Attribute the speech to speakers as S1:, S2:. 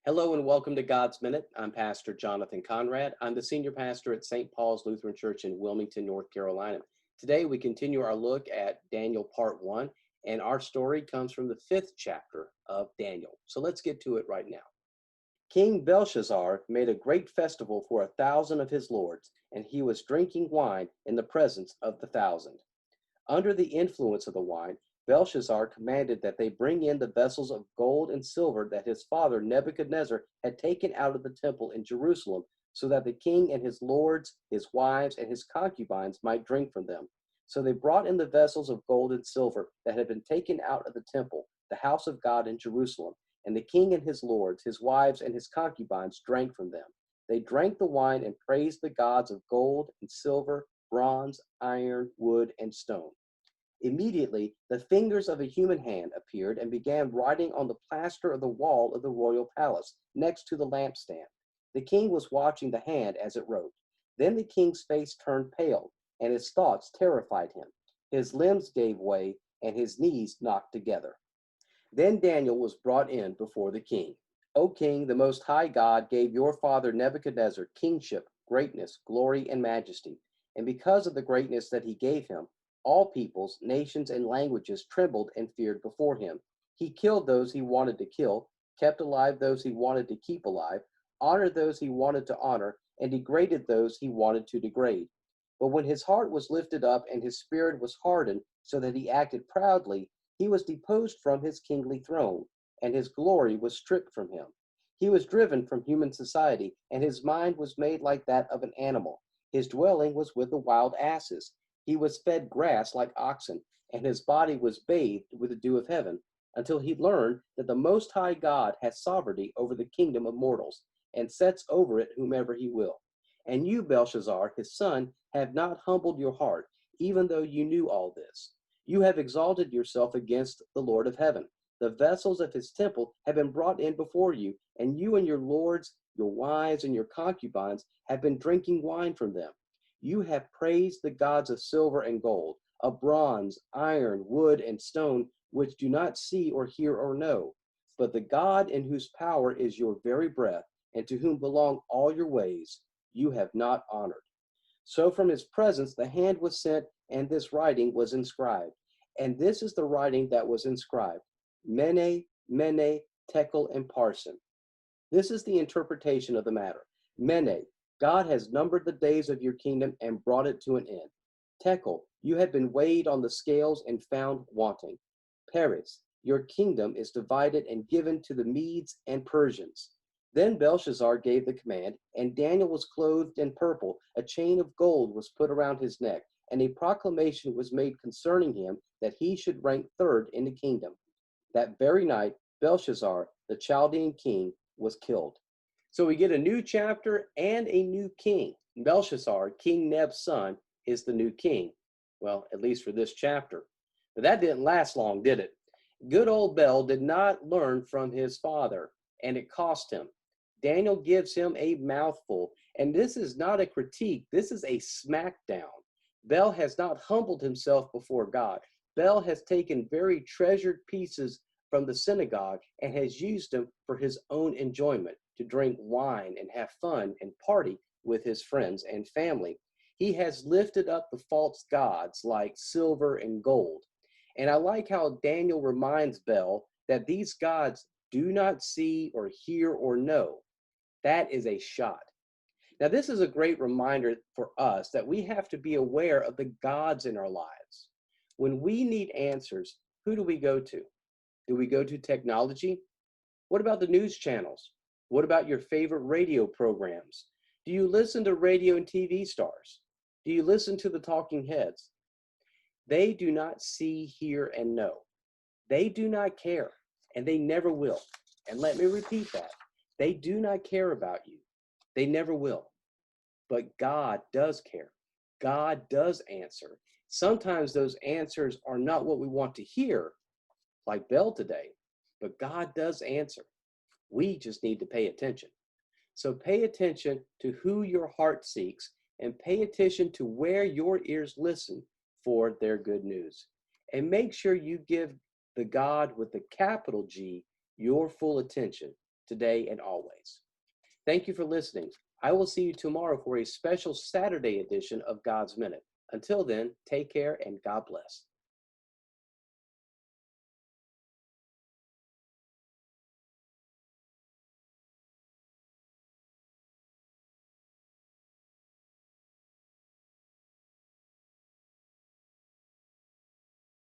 S1: Hello and welcome to God's Minute. I'm Pastor Jonathan Conrad. I'm the senior pastor at St. Paul's Lutheran Church in Wilmington, North Carolina. Today we continue our look at Daniel part 1, and our story comes from the 5th chapter of Daniel. So let's get to it right now. King Belshazzar made a great festival for 1,000 of his lords, and he was drinking wine in the presence of the 1,000. Under the influence of the wine, Belshazzar commanded that they bring in the vessels of gold and silver that his father Nebuchadnezzar had taken out of the temple in Jerusalem, so that the king and his lords, his wives, and his concubines might drink from them. So they brought in the vessels of gold and silver that had been taken out of the temple, the house of God in Jerusalem, and the king and his lords, his wives, and his concubines drank from them. They drank the wine and praised the gods of gold and silver, bronze, iron, wood, and stone. Immediately, the fingers of a human hand appeared and began writing on the plaster of the wall of the royal palace, next to the lampstand. The king was watching the hand as it wrote. Then the king's face turned pale, and his thoughts terrified him. His limbs gave way, and his knees knocked together. Then Daniel was brought in before the king. O king, the most high God gave your father Nebuchadnezzar kingship, greatness, glory, and majesty. And because of the greatness that he gave him, all peoples, nations, and languages trembled and feared before him. He killed those he wanted to kill, kept alive those he wanted to keep alive, honored those he wanted to honor, and degraded those he wanted to degrade. But when his heart was lifted up and his spirit was hardened, so that he acted proudly, he was deposed from his kingly throne, and his glory was stripped from him. He was driven from human society, and his mind was made like that of an animal. His dwelling was with the wild asses. He was fed grass like oxen, and his body was bathed with the dew of heaven, until he learned that the Most High God has sovereignty over the kingdom of mortals, and sets over it whomever he will. And you, Belshazzar, his son, have not humbled your heart, even though you knew all this. You have exalted yourself against the Lord of heaven. The vessels of his temple have been brought in before you, and you and your lords, your wives, and your concubines have been drinking wine from them. You have praised the gods of silver and gold, of bronze, iron, wood, and stone, which do not see or hear or know. But the God in whose power is your very breath, and to whom belong all your ways, you have not honored. So from his presence the hand was sent, and this writing was inscribed. And this is the writing that was inscribed: Mene, Mene, Tekel, and Parsin. This is the interpretation of the matter. Mene, God has numbered the days of your kingdom and brought it to an end. Tekel, you have been weighed on the scales and found wanting. Peres, your kingdom is divided and given to the Medes and Persians. Then Belshazzar gave the command, and Daniel was clothed in purple. A chain of gold was put around his neck, and a proclamation was made concerning him that he should rank third in the kingdom. That very night, Belshazzar, the Chaldean king, was killed. So we get a new chapter and a new king. Belshazzar, King Neb's son, is the new king. Well, at least for this chapter. But that didn't last long, did it? Good old Bel did not learn from his father, and it cost him. Daniel gives him a mouthful, and this is not a critique, this is a smackdown. Bel has not humbled himself before God. Bel has taken very treasured pieces from the synagogue and has used them for his own enjoyment, to drink wine and have fun and party with his friends and family. He has lifted up the false gods like silver and gold. And I like how Daniel reminds Bel that these gods do not see or hear or know. That is a shot. Now, this is a great reminder for us that we have to be aware of the gods in our lives. When we need answers, who do we go to? Do we go to technology? What about the news channels? What about your favorite radio programs? Do you listen to radio and TV stars? Do you listen to the talking heads? They do not see, hear, and know. They do not care, and they never will. And let me repeat that. They do not care about you. They never will. But God does care. God does answer. Sometimes those answers are not what we want to hear, like Bel today, but God does answer. We just need to pay attention. So pay attention to who your heart seeks, and pay attention to where your ears listen for their good news. And make sure you give the God with the capital G your full attention, today and always. Thank you for listening. I will see you tomorrow for a special Saturday edition of God's Minute. Until then, take care and God bless.